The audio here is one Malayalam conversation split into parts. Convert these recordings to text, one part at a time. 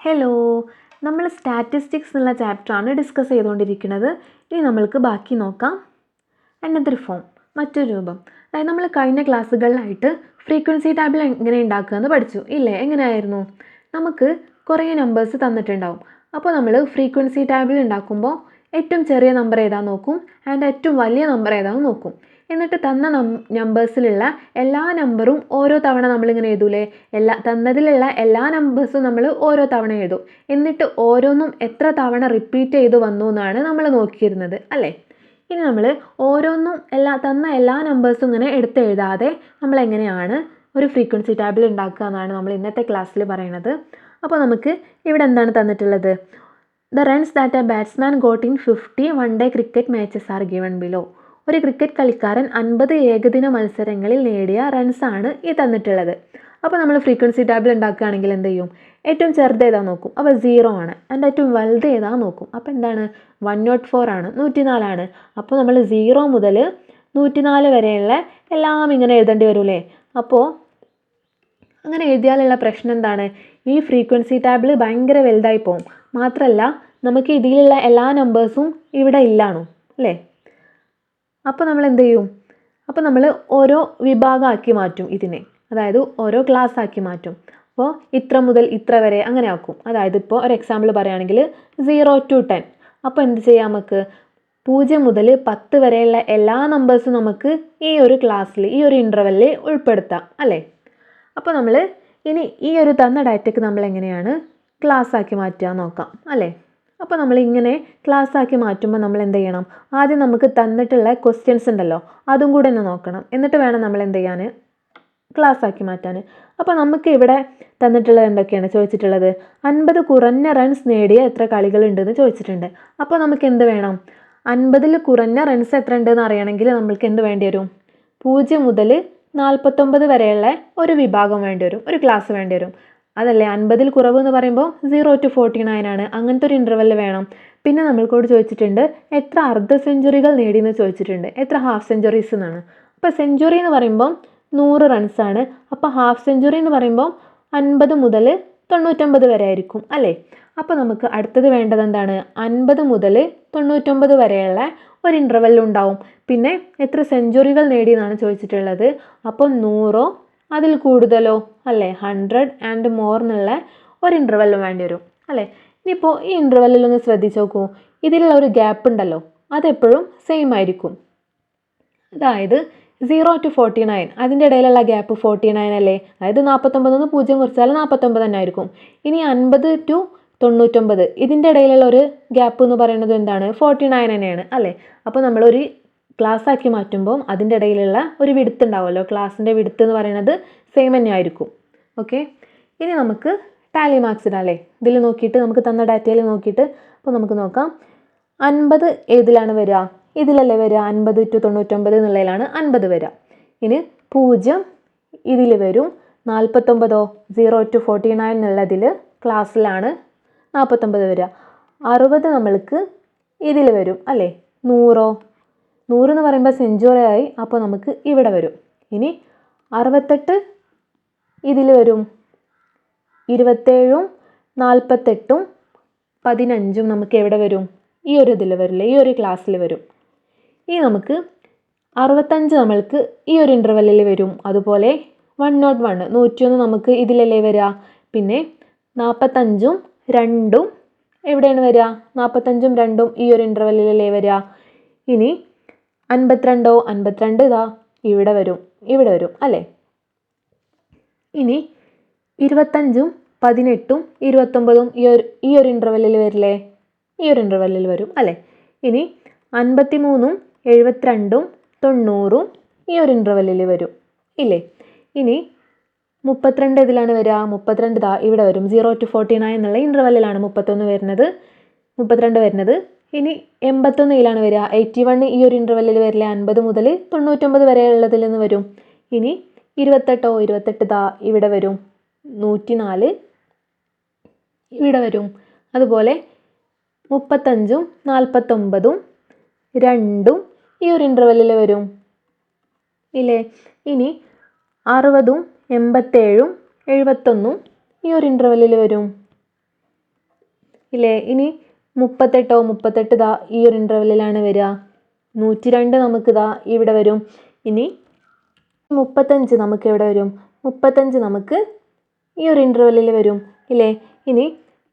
ഹലോ, നമ്മൾ സ്റ്റാറ്റിസ്റ്റിക്സ് എന്നുള്ള ചാപ്റ്ററാണ് ഡിസ്കസ് ചെയ്തുകൊണ്ടിരിക്കുന്നത്. ഇനി നമ്മൾക്ക് ബാക്കി നോക്കാം. അനദർ ഫോം, മറ്റൊരു രൂപം. അതായത് നമ്മൾ കഴിഞ്ഞ ക്ലാസ്സുകളിലായിട്ട് ഫ്രീക്വൻസി ടേബിൾ എങ്ങനെ ഉണ്ടാക്കുക എന്ന് പഠിച്ചു ഇല്ലേ? എങ്ങനെയായിരുന്നു? നമുക്ക് കുറേ നമ്പേഴ്സ് തന്നിട്ടുണ്ടാവും. അപ്പോൾ നമ്മൾ ഫ്രീക്വൻസി ടേബിൾ ഉണ്ടാക്കുമ്പോൾ ഏറ്റവും ചെറിയ നമ്പർ ഏതാണെന്ന് നോക്കും ആൻഡ് ഏറ്റവും വലിയ നമ്പർ ഏതാണെന്ന് നോക്കും. എന്നിട്ട് തന്ന നമ്പേഴ്സിലുള്ള എല്ലാ നമ്പറും ഓരോ തവണ നമ്മളിങ്ങനെ എഴുതൂലേ? തന്നതിലുള്ള എല്ലാ നമ്പേഴ്സും നമ്മൾ ഓരോ തവണ എഴുതും. എന്നിട്ട് ഓരോന്നും എത്ര തവണ റിപ്പീറ്റ് ചെയ്ത് വന്നു എന്നാണ് നമ്മൾ നോക്കിയിരുന്നത് അല്ലേ? ഇനി നമ്മൾ ഓരോന്നും തന്ന എല്ലാ നമ്പേഴ്സും ഇങ്ങനെ എടുത്തെഴുതാതെ നമ്മൾ എങ്ങനെയാണ് ഒരു ഫ്രീക്വൻസി ടേബിൾ ഉണ്ടാക്കുക എന്നാണ് നമ്മൾ ഇന്നത്തെ ക്ലാസ്സിൽ പറയുന്നത്. അപ്പോൾ നമുക്ക് ഇവിടെ എന്താണ് തന്നിട്ടുള്ളത്? The runs that a batsman got in 50 one-day cricket matches are given below. ഒരു ക്രിക്കറ്റ് കളിക്കാരൻ 50 ഏകദിന മത്സരങ്ങളിൽ നേടിയ റൺസാണ് ഈ തന്നിട്ടുള്ളത്. അപ്പോൾ നമ്മൾ ഫ്രീക്വൻസി ടേബിൾ ഉണ്ടാക്കുകയാണെങ്കിൽ എന്ത് ചെയ്യും? ഏറ്റവും ചെറുത് ഏതാ നോക്കും, അപ്പോൾ 0 ആണ്. അതിൻ്റെ ഏറ്റവും വലുത് ഏതാ നോക്കും, അപ്പോൾ എന്താണ്? 104 ആണ്, 104 ആണ്. അപ്പോൾ നമ്മൾ 0 മുതൽ 104 വരെയുള്ള എല്ലാം ഇങ്ങനെ എഴുതേണ്ടി വരൂലേ? അപ്പോൾ അങ്ങനെ എഴുതിയാലുള്ള പ്രശ്നം എന്താണ്? ഈ ഫ്രീക്വൻസി ടേബിൾ ഭയങ്കര വലുതായി പോകും. മാത്രമല്ല നമുക്ക് ഇതിലുള്ള എല്ലാ നമ്പേഴ്സും ഇവിടെ ഇല്ലാണോ അല്ലേ? അപ്പോൾ നമ്മൾ എന്ത് ചെയ്യും? അപ്പോൾ നമ്മൾ ഓരോ വിഭാഗമാക്കി മാറ്റും ഇതിനെ, അതായത് ഓരോ ക്ലാസ് ആക്കി മാറ്റും. അപ്പോൾ ഇത്ര മുതൽ ഇത്ര വരെ അങ്ങനെ ആക്കും. അതായത് ഇപ്പോൾ ഒരു എക്സാമ്പിൾ പറയുകയാണെങ്കിൽ 0 to 10. അപ്പോൾ എന്ത് ചെയ്യാം? നമുക്ക് 0 മുതൽ 10 വരെയുള്ള എല്ലാ നമ്പേഴ്സും നമുക്ക് ഈ ഒരു ക്ലാസ്സിൽ, ഈ ഒരു ഇൻ്റർവെല്ലിൽ ഉൾപ്പെടുത്താം അല്ലേ? അപ്പോൾ നമ്മൾ ഇനി ഈ ഒരു തന്ന ഡാറ്റയ്ക്ക് നമ്മൾ എങ്ങനെയാണ് ക്ലാസ് ആക്കി മാറ്റുക നോക്കാം അല്ലേ? അപ്പോൾ നമ്മൾ ഇങ്ങനെ ക്ലാസ് ആക്കി മാറ്റുമ്പോൾ നമ്മൾ എന്ത് ചെയ്യണം? ആദ്യം നമുക്ക് തന്നിട്ടുള്ള ക്വസ്റ്റ്യൻസ് ഉണ്ടല്ലോ, അതും കൂടെ ഒന്ന് നോക്കണം. എന്നിട്ട് വേണം നമ്മൾ എന്ത് ചെയ്യാൻ? ക്ലാസ് ആക്കി മാറ്റാൻ. അപ്പോൾ നമുക്ക് ഇവിടെ തന്നിട്ടുള്ളത് എന്തൊക്കെയാണ് ചോദിച്ചിട്ടുള്ളത്? 50 കുറഞ്ഞ റൺസ് നേടിയ എത്ര കളികളുണ്ടെന്ന് ചോദിച്ചിട്ടുണ്ട്. അപ്പോൾ നമുക്ക് എന്ത് വേണം? 50ൽ കുറഞ്ഞ റൺസ് എത്ര ഉണ്ടെന്ന് അറിയണമെങ്കിൽ നമ്മൾക്ക് എന്ത് വേണ്ടി വരും? 0 മുതൽ 49 വരെയുള്ള ഒരു വിഭാഗം വേണ്ടി വരും, ഒരു ക്ലാസ് വേണ്ടി വരും. അതല്ലേ 50ൽ കുറവ് എന്ന് പറയുമ്പോൾ 0 to 49 ആണ്. അങ്ങനത്തെ ഒരു ഇൻ്റർവെൽ വേണം. പിന്നെ നമ്മൾക്കോട് ചോദിച്ചിട്ടുണ്ട് എത്ര അർദ്ധ സെഞ്ചുറികൾ നേടിയെന്ന് ചോദിച്ചിട്ടുണ്ട്, എത്ര ഹാഫ് സെഞ്ചുറീസ് എന്നാണ്. അപ്പോൾ സെഞ്ചുറി എന്ന് പറയുമ്പോൾ 100 റൺസാണ്. അപ്പോൾ ഹാഫ് സെഞ്ചുറി എന്ന് പറയുമ്പോൾ 50 മുതൽ 99 വരെ ആയിരിക്കും അല്ലേ? അപ്പോൾ നമുക്ക് അടുത്തത് വേണ്ടത് എന്താണ്? 50 മുതൽ 99 വരെയുള്ള ഒരു ഇൻ്റർവെൽ ഉണ്ടാവും. പിന്നെ എത്ര സെഞ്ചുറികൾ നേടിയെന്നാണ് ചോദിച്ചിട്ടുള്ളത്. അപ്പോൾ 100 അതിൽ കൂടുതലോ അല്ലേ? 100 ആൻഡ് മോർ എന്നുള്ള ഒരു ഇൻ്റർവെല്ലും വേണ്ടി വരും അല്ലേ? ഇനിയിപ്പോൾ ഈ ഇൻ്റർവെല്ലിലൊന്ന് ശ്രദ്ധിച്ച് നോക്കൂ. ഇതിലുള്ള ഒരു ഗ്യാപ്പ് ഉണ്ടല്ലോ, അതെപ്പോഴും സെയിം ആയിരിക്കും. അതായത് 0 to 49 അതിൻ്റെ ഇടയിലുള്ള ഗ്യാപ്പ് 49 അല്ലേ? അതായത് 49 0 കുറച്ചാൽ 49 തന്നെ ആയിരിക്കും. ഇനി 50 to 99 ഇതിൻ്റെ ഇടയിലുള്ള ഒരു ഗ്യാപ്പ് എന്ന് പറയുന്നത് എന്താണ്? 49 തന്നെയാണ് അല്ലേ? അപ്പോൾ നമ്മളൊരു ക്ലാസ് ആക്കി മാറ്റുമ്പോൾ അതിൻ്റെ ഇടയിലുള്ള ഒരു വിഡ്ത്ത് ഉണ്ടാവുമല്ലോ, ക്ലാസ്സിൻ്റെ വിഡ്ത്ത് എന്ന് പറയുന്നത് സെയിം തന്നെ ആയിരിക്കും. ഓക്കെ, ഇനി നമുക്ക് ടാലി മാർക്സ് ഇടാം അല്ലേ? ഇതിൽ നോക്കിയിട്ട് നമുക്ക് തന്ന ഡാറ്റയിൽ നോക്കിയിട്ട് അപ്പോൾ നമുക്ക് നോക്കാം. 50 ഏതിലാണ് വരിക? ഇതിലല്ലേ വരിക? 50 to 99 എന്നുള്ളതിലാണ് 50 വരിക. ഇനി 0 ഇതിൽ വരും. 49 0 to 49 എന്നുള്ളതിൽ ക്ലാസ്സിലാണ് 49 വരിക. 60 നമ്മൾക്ക് ഇതിൽ വരും അല്ലേ? 100 എന്ന് പറയുമ്പോൾ സെഞ്ചുറി ആയി, അപ്പോൾ നമുക്ക് ഇവിടെ വരും. ഇനി 68 ഇതിൽ വരും. 27 48 15 നമുക്ക് എവിടെ വരും? ഈ ഒരു ഇതിൽ വരില്ല, ഈ ഒരു ക്ലാസ്സിൽ വരും. ഇനി നമുക്ക് 65 നമ്മൾക്ക് ഈ ഒരു ഇൻ്റർവെല്ലിൽ വരും. അതുപോലെ 101 101 നമുക്ക് ഇതിലല്ലേ വരിക. പിന്നെ 45 2 എവിടെയാണ് വരിക? 45 2 ഈ ഒരു ഇൻ്റർവെല്ലിലല്ലേ വരിക. ഇനി 52 ഇതാ ഇവിടെ വരും, ഇവിടെ വരും അല്ലേ? ഇനി 25 18 29 ഈ ഒരു ഇൻ്റർവെല്ലിൽ വരില്ലേ? ഈ ഒരു ഇൻ്റർവെല്ലിൽ വരും അല്ലേ? ഇനി 53 72 90 ഈ ഒരു ഇൻ്റർവെല്ലിൽ വരും ഇല്ലേ? ഇനി 32 ഇതിലാണ് വരിക. 32 ഇതാ ഇവിടെ വരും. 0 to 49 എന്നുള്ള ഇൻ്റർവെല്ലിലാണ് 32 വരുന്നത്. ഇനി 81 ഇതിലാണ് വരിക. 81 ഈ ഒരു ഇൻ്റർവെല്ലിൽ വരില്ല. 50 മുതൽ 99 വരെ ഉള്ളതിൽ നിന്ന് വരും. ഇനി 28 ഇതാ ഇവിടെ വരും. 104 ഇവിടെ വരും. അതുപോലെ 35 49 2 ഈ ഒരു ഇൻ്റർവെല്ലിൽ വരും ഇല്ലേ? ഇനി 60 87 71 ഈ ഒരു ഇൻ്റർവെല്ലിൽ വരും ഇല്ലേ? ഇനി 38 ഇതാ ഈ ഒരു ഇൻ്റർവെല്ലിലാണ് വരിക. 102 നമുക്ക് ഇതാ ഇവിടെ വരും. ഇനി 35 നമുക്ക് എവിടെ വരും? 35 നമുക്ക് ഈ ഒരു ഇൻ്റർവെല്ലിൽ വരും ഇല്ലേ? ഇനി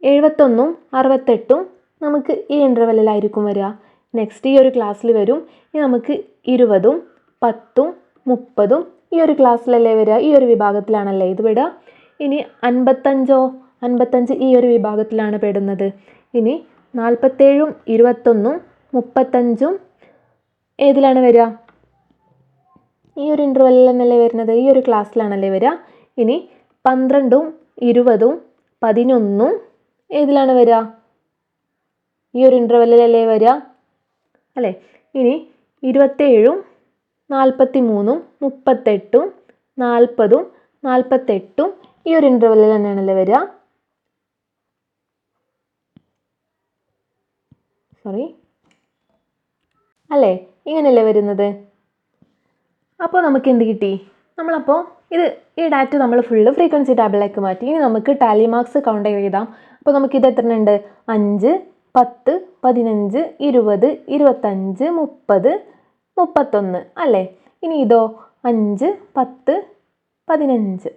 71 68 നമുക്ക് ഈ ഇൻ്റർവെല്ലിലായിരിക്കും വരിക. നെക്സ്റ്റ് ഈ ഒരു ക്ലാസ്സിൽ വരും. ഇനി നമുക്ക് 20 10 30 ഈ ഒരു ക്ലാസ്സിലല്ലേ വരിക? ഈ ഒരു വിഭാഗത്തിലാണല്ലേ ഇത് വിടുക. ഇനി 55 ഈ ഒരു വിഭാഗത്തിലാണ് പെടുന്നത്. ഇനി 47 21 35 ഏതിലാണ് വരിക? ഈ ഒരു ഇൻ്റർവെല്ലിൽ തന്നെയല്ലേ വരുന്നത്? ഈ ഒരു ക്ലാസ്സിലാണല്ലേ വരിക. ഇനി 12 20 11 ഏതിലാണ് വരിക? ഈ ഒരു ഇൻ്റർവെല്ലിലല്ലേ വരിക അല്ലേ? ഇനി 27 43 38 40 48 ഈ ഒരു ഇൻ്റർവെല്ലിൽ തന്നെയാണല്ലേ വരിക. അല്ലേ? ഇങ്ങനെയല്ലേ വരുന്നത്. അപ്പോൾ നമുക്ക് എന്ത് കിട്ടി? നമ്മളപ്പോൾ ഈ ഡാറ്റ നമ്മൾ ഫുള്ള് ഫ്രീക്വൻസി ടേബിളിലേക്ക് മാറ്റി. ഇനി നമുക്ക് ടാലി മാർക്സ് കൗണ്ട് എഴുതാം. അപ്പോൾ നമുക്കിത് എത്ര ഉണ്ട്? 5 10 15 20 25 30 31 അല്ലേ? ഇനി ഇതോ 5 10 15.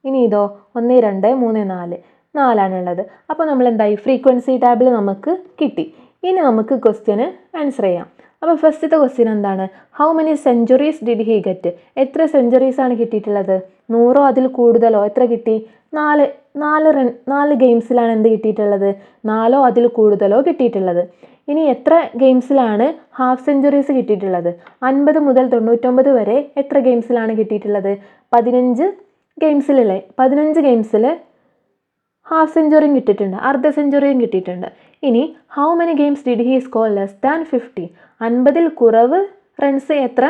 ഇനി ഇതോ 1 2 3 4 4ആണുള്ളത്. അപ്പോൾ നമ്മൾ എന്തായി? ഫ്രീക്വൻസി ടേബിൾ നമുക്ക് കിട്ടി. ഇനി നമുക്ക് ക്വസ്റ്റ്യന് ആൻസർ ചെയ്യാം. അപ്പോൾ ഫസ്റ്റത്തെ ക്വസ്റ്റ്യൻ എന്താണ്? How many centuries did he get? എത്ര സെഞ്ചുറീസാണ് കിട്ടിയിട്ടുള്ളത്? 100 അതിൽ കൂടുതലോ? എത്ര കിട്ടി? 4 ഗെയിംസിലാണ് എന്ത് കിട്ടിയിട്ടുള്ളത്? 4 അതിൽ കൂടുതലോ കിട്ടിയിട്ടുള്ളത്. ഇനി എത്ര ഗെയിംസിലാണ് ഹാഫ് സെഞ്ചുറീസ് കിട്ടിയിട്ടുള്ളത്? 50 മുതൽ 99 വരെ എത്ര ഗെയിംസിലാണ് കിട്ടിയിട്ടുള്ളത്? 15 ഗെയിംസിലല്ലേ? 15 ഗെയിംസിൽ ഹാഫ് സെഞ്ചുറിയും കിട്ടിയിട്ടുണ്ട്, അർദ്ധ സെഞ്ചുറിയും കിട്ടിയിട്ടുണ്ട്. ഇനി how many games did he score less than 50? 50ൽ കുറവ് റൺസ് എത്ര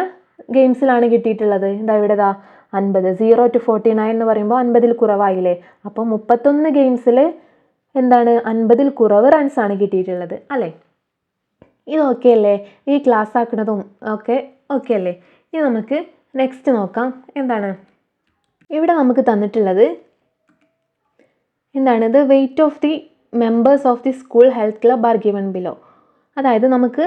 ഗെയിംസിലാണ് കിട്ടിയിട്ടുള്ളത്? ഇതാ ഇവിടെ 50 0 to 49 എന്ന് പറയുമ്പോൾ 50ൽ കുറവായില്ലേ? അപ്പോൾ 31 ഗെയിംസിൽ എന്താണ്? 50ൽ കുറവ് റൺസാണ് കിട്ടിയിട്ടുള്ളത് അല്ലേ? ഇത് ഓക്കെ അല്ലേ? ഈ ക്ലാസ് ആക്കുന്നതും ഓക്കെ അല്ലേ? ഇനി നമുക്ക് നെക്സ്റ്റ് നോക്കാം. എന്താണ് ഇവിടെ നമുക്ക് തന്നിട്ടുള്ളത്? എന്താണ്? The weight of the members of the school health club are given below. അതായത് നമുക്ക്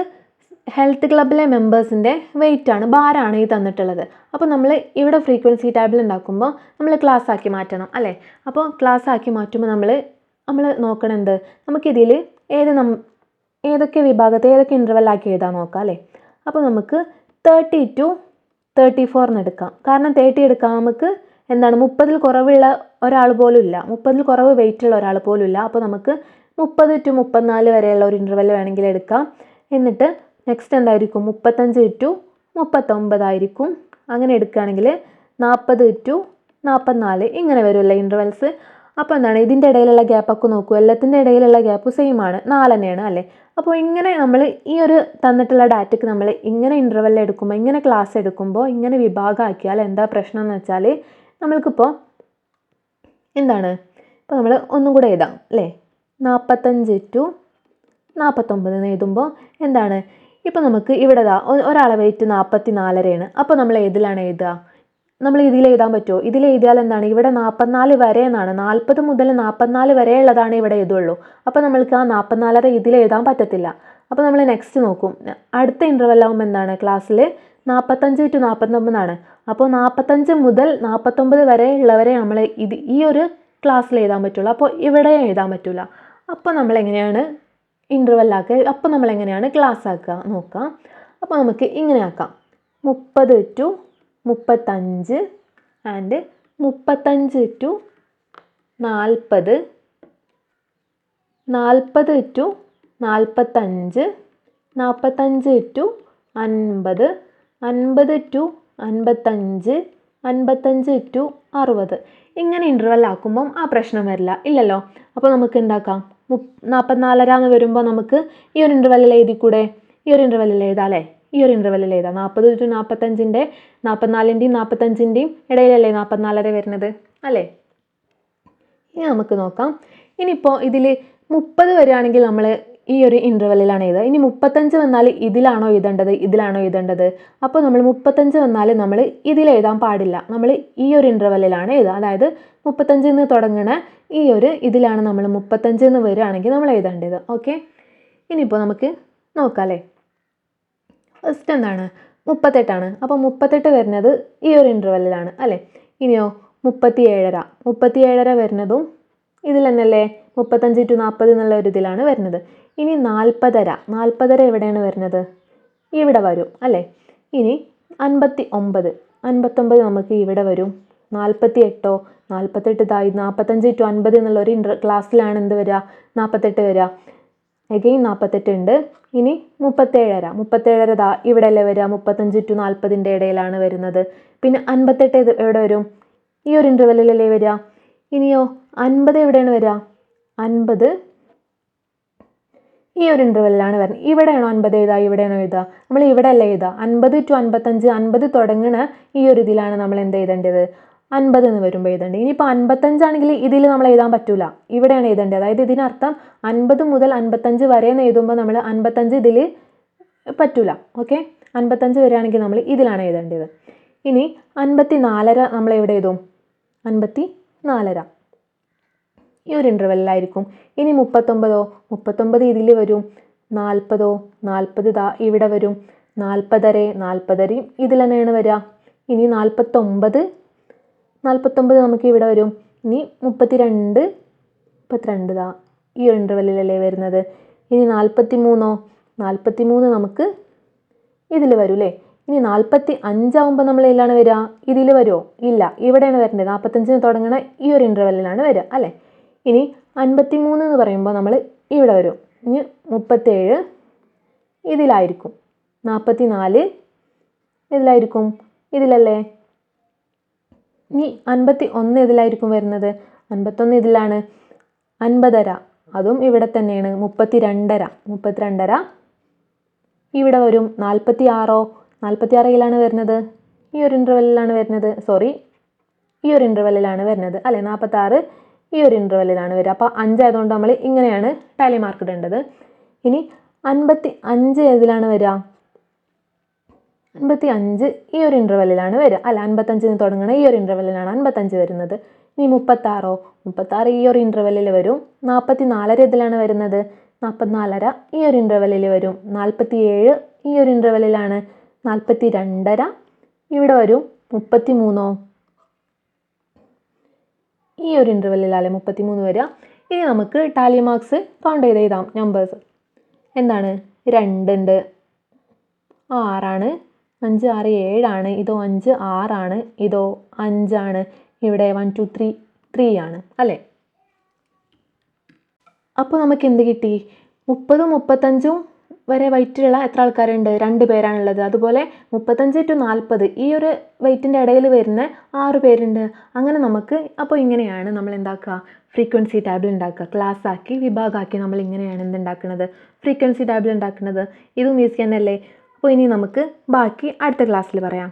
ഹെൽത്ത് ക്ലബിലെ മെമ്പേഴ്സിൻ്റെ വെയ്റ്റാണ്, ഭാരമാണ് ഈ തന്നിട്ടുള്ളത്. അപ്പോൾ നമ്മൾ ഇവിടെ ഫ്രീക്വൻസി ടേബിൾ ഉണ്ടാക്കുമ്പോൾ നമ്മൾ ക്ലാസ് ആക്കി മാറ്റണം അല്ലേ? അപ്പോൾ ക്ലാസ് ആക്കി മാറ്റുമ്പോൾ നമ്മൾ നോക്കണം എന്ത്? നമുക്കിതിൽ ഏതൊക്കെ വിഭാഗത്തെ ഏതൊക്കെ ഇൻ്റർവെല്ലാക്കി എഴുതാൻ നോക്കാം അല്ലേ? അപ്പോൾ നമുക്ക് 30 to 34 എന്ന് എടുക്കാം. കാരണം 30 എടുക്കാം നമുക്ക് എന്താണ്? 30ൽ കുറവുള്ള ഒരാൾ പോലും ഇല്ല, 30ൽ കുറവ് വെയിറ്റ് ഉള്ള ഒരാൾ പോലും ഇല്ല. അപ്പോൾ നമുക്ക് 30 to 34 വരെയുള്ള ഒരു ഇൻ്റർവെൽ വേണമെങ്കിൽ എടുക്കാം. എന്നിട്ട് നെക്സ്റ്റ് എന്തായിരിക്കും? 35 to 39 ആയിരിക്കും. അങ്ങനെ എടുക്കുകയാണെങ്കിൽ 40 to 44 ഇങ്ങനെ വരുമല്ലേ ഇൻ്റർവെൽസ്. അപ്പോൾ എന്താണ്? ഇതിൻ്റെ ഇടയിലുള്ള ഗ്യാപ്പൊക്കെ നോക്കൂ, എല്ലാത്തിൻ്റെ ഇടയിലുള്ള ഗ്യാപ്പ് സെയിം ആണ്, 4 തന്നെയാണ് അല്ലേ? അപ്പോൾ ഇങ്ങനെ നമ്മൾ ഈ ഒരു തന്നിട്ടുള്ള ഡാറ്റയ്ക്ക് നമ്മൾ ഇങ്ങനെ ഇൻ്റർവെൽ എടുക്കുമ്പോൾ, ഇങ്ങനെ ക്ലാസ് എടുക്കുമ്പോൾ, ഇങ്ങനെ വിഭാഗമാക്കിയാൽ എന്താ പ്രശ്നം എന്ന് വെച്ചാൽ നമ്മൾക്കിപ്പോൾ എന്താണ്? ഇപ്പോൾ നമ്മൾ ഒന്നും കൂടെ എഴുതാം അല്ലേ? 45 to 49 എന്ന് എഴുതുമ്പോൾ എന്താണ്? ഇപ്പോൾ നമുക്ക് ഇവിടെ ഒരാളെ വെയിറ്റ് 44 അപ്പോൾ നമ്മൾ ഏതിലാണ് എഴുതുക? നമ്മൾ ഇതിൽ എഴുതാൻ പറ്റുമോ? ഇതിൽ എഴുതിയാൽ എന്താണ്? ഇവിടെ 44 വരെ എന്നാണ്, 40 മുതൽ 44 വരെ ഉള്ളതാണ് ഇവിടെ എഴുതുള്ളൂ. അപ്പോൾ നമ്മൾക്ക് ആ 44 ഇതിൽ എഴുതാൻ പറ്റത്തില്ല. അപ്പോൾ നമ്മൾ നെക്സ്റ്റ് നോക്കും. അടുത്ത ഇൻ്റർവെല്ലാകുമ്പോൾ എന്താണ്? ക്ലാസ്സിൽ 45 to 49 ആണ്. അപ്പോൾ 45 മുതൽ 49 വരെ ഉള്ളവരെ നമ്മൾ ഈ ഒരു ക്ലാസ്സിൽ എഴുതാൻ പറ്റുള്ളൂ. അപ്പോൾ ഇവിടെ എഴുതാൻ പറ്റില്ല. അപ്പോൾ നമ്മൾ എങ്ങനെയാണ് ഇൻ്റർവെല്ലാക്കുക? അപ്പോൾ നമ്മൾ എങ്ങനെയാണ് ക്ലാസ് ആക്കുക നോക്കാം. അപ്പോൾ നമുക്ക് ഇങ്ങനെ ആക്കാം. 30 to 35 and 35 to 40, 40 to 45, 45 to 50, 50 to 55, 55 to 60 ഇങ്ങനെ ഇൻ്റർവെൽ ആക്കുമ്പം ആ പ്രശ്നം വരില്ല ഇല്ലല്ലോ. അപ്പോൾ നമുക്ക് എന്താക്കാം? 44 വരുമ്പോൾ നമുക്ക് ഈ ഒരു ഇൻ്റർവെല്ലിൽ എഴുതിക്കൂടെ? ഈ ഒരു ഇൻ്റർവെല്ലിൽ എഴുതാം അല്ലേ? ഈ ഒരു ഇൻ്റർവെല്ലിൽ എഴുതാം. 40 to 45ൻ്റെ 44ൻ്റെയും 45ൻ്റെയും ഇടയിലല്ലേ 44 വരുന്നത് അല്ലേ? ഇനി നമുക്ക് നോക്കാം. ഇനിയിപ്പോൾ ഇതിൽ 30 വരികയാണെങ്കിൽ നമ്മൾ ഈ ഒരു ഇൻ്റർവെല്ലിലാണ് എഴുതുക. ഇനി 35 വന്നാൽ ഇതിലാണോ എഴുതേണ്ടത്? അപ്പോൾ നമ്മൾ 35 വന്നാൽ നമ്മൾ ഇതിൽ എഴുതാൻ പാടില്ല, നമ്മൾ ഈ ഒരു ഇൻ്റർവെല്ലിലാണ് എഴുതുക. അതായത് 35 എന്ന് തുടങ്ങണ ഈ ഒരു ഇതിലാണ് നമ്മൾ 35 എന്ന് വരികയാണെങ്കിൽ നമ്മൾ എഴുതേണ്ടത്. ഓക്കെ, ഇനിയിപ്പോൾ നമുക്ക് നോക്കാം അല്ലേ. ഫസ്റ്റ് എന്താണ്? 38 അപ്പോൾ 38 വരുന്നത് ഈ ഒരു ഇൻ്റർവെല്ലിലാണ് അല്ലേ. ഇനിയോ 37 വരുന്നതും ഇതിൽ തന്നെയല്ലേ, 35 to 40 എന്നുള്ള ഒരു ഇതിലാണ് വരുന്നത്. ഇനി 40 എവിടെയാണ് വരുന്നത്? ഇവിടെ വരും അല്ലേ. ഇനി 59 നമുക്ക് ഇവിടെ വരും. 48 45 to 50 എന്നുള്ളൊരു ക്ലാസ്സിലാണ് എന്ത് വരിക? 48 വരിക. അഗെയിൻ 48 ഉണ്ട്. ഇനി 37 ദാ ഇവിടെ അല്ലേ വരിക, 35 to 40 ഇടയിലാണ് വരുന്നത്. പിന്നെ 58 എവിടെ വരും? ഈ ഒരു ഇൻ്റർവെല്ലിലല്ലേ വരിക. ഇനിയോ 50 എവിടെയാണ് വരിക? 50 ഈ ഒരു ഇൻ്റർവെല്ലിലാണ് വരുന്നത്. ഇവിടെയാണോ 50 എഴുതുക, ഇവിടെയാണോ എഴുതുക? നമ്മൾ ഇവിടെ അല്ലേ എഴുതുക. 50 to 55, 50 തുടങ്ങണ ഈ ഒരു ഇതിലാണ് നമ്മൾ എന്ത് എഴുതേണ്ടത്? 50 എന്ന് വരുമ്പോൾ എഴുതേണ്ടത്. ഇനിയിപ്പോൾ 55 ആണെങ്കിൽ ഇതിൽ നമ്മൾ എഴുതാൻ പറ്റൂല, ഇവിടെയാണ് എഴുതേണ്ടത്. അതായത് ഇതിനർത്ഥം 50 മുതൽ 55 വരെ എന്ന് എഴുതുമ്പോൾ നമ്മൾ 55 ഇതിൽ പറ്റൂല. ഓക്കെ, 55 വരികയാണെങ്കിൽ നമ്മൾ ഇതിലാണ് എഴുതേണ്ടത്. ഇനി 54 നമ്മൾ എവിടെ എഴുതും? 54 ഈ ഒരു ഇൻ്റർവെല്ലിലായിരിക്കും. ഇനി 39 ഇതിൽ വരും. 40 ദാ ഇവിടെ വരും. 40 ഇതിൽ തന്നെയാണ് വരിക. ഇനി 49 നമുക്ക് ഇവിടെ വരും. ഇനി 32 ദാ ഈ ഒരു ഇൻ്റർവെല്ലിലല്ലേ വരുന്നത്. ഇനി 43 നമുക്ക് ഇതിൽ വരും അല്ലേ. ഇനി 45 ആകുമ്പോൾ നമ്മൾ ഇതിലാണ് വരിക, ഇതിൽ വരുമോ? ഇല്ല, ഇവിടെയാണ് വരുന്നത്. 45 തുടങ്ങണ ഈ ഒരു ഇൻ്റർവെല്ലിലാണ് വരിക അല്ലേ. ഇനി 53 എന്ന് പറയുമ്പോൾ നമ്മൾ ഇവിടെ വരും. ഇനി 37 ഇതിലായിരിക്കും. 44 ഇതിലായിരിക്കും, ഇതിലല്ലേ. ഇനി 51 ഇതിലായിരിക്കും വരുന്നത്. 51 ഇതിലാണ്. 50 അതും ഇവിടെ തന്നെയാണ്. 32 ഇവിടെ വരും. 46 ഇതിലാണ് വരുന്നത്. ഈ ഒരു ഇൻ്റർവെല്ലിലാണ് വരുന്നത്. ഈ ഒരു ഇൻ്റർവെല്ലിലാണ് വരുന്നത് അല്ലേ. 46 ഈ ഒരു ഇൻ്റർവെല്ലിലാണ് വരിക. അപ്പോൾ 5 ആയതുകൊണ്ട് നമ്മൾ ഇങ്ങനെയാണ് ടാലി മാർക്ക് ഇടേണ്ടത്. ഇനി 55 ഏതിലാണ് വരിക? 55 ഈ ഒരു ഇൻ്റർവെല്ലിലാണ് വരിക അല്ല. 55 തുടങ്ങണ ഈ ഒരു ഇൻ്റർവെല്ലിലാണ് 55 വരുന്നത്. ഇനി 36 ഈ ഒരു ഇൻ്റർവെല്ലിൽ വരും. 44 ഇതിലാണ് വരുന്നത്. 44 ഈ ഒരു ഇൻ്റർവെല്ലിൽ വരും. 47 ഈ ഒരു ഇൻ്റർവെല്ലിലാണ്. 42 ഇവിടെ വരും. 33 ഈ ഒരു ഇൻ്റർവെല്ലിലല്ലേ 33 വരിക. ഇനി നമുക്ക് ടാലി മാർക്സ് കൗണ്ട് ചെയ്ത് എഴുതാം. നമ്പേഴ്സ് എന്താണ്? 2 ഉണ്ട്, 6 5 6 7 ഇതോ 5 6 ഇതോ 5 ഇവിടെ 1 2 3 ആണ് അല്ലേ. അപ്പോൾ നമുക്ക് എന്ത് കിട്ടി? 30 35 വരെ വെയിറ്റുള്ള എത്ര ആൾക്കാരുണ്ട്? 2 പേരാണുള്ളത്. അതുപോലെ 35 to 40 ഈ ഒരു വെയിറ്റിൻ്റെ ഇടയിൽ വരുന്ന 6 പേരുണ്ട്. അങ്ങനെ നമുക്ക് അപ്പോൾ ഇങ്ങനെയാണ് നമ്മൾ എന്താക്കുക? ഫ്രീക്വൻസി ടേബിൾ ഉണ്ടാക്കുക. ക്ലാസ് ആക്കി വിഭാഗമാക്കി നമ്മൾ ഇങ്ങനെയാണ് എന്തുണ്ടാക്കുന്നത്? ഫ്രീക്വൻസി ടേബിൾ ഉണ്ടാക്കുന്നത്. ഇതും ഈസി തന്നെയല്ലേ. അപ്പോൾ ഇനി നമുക്ക് ബാക്കി അടുത്ത ക്ലാസ്സിൽ പറയാം.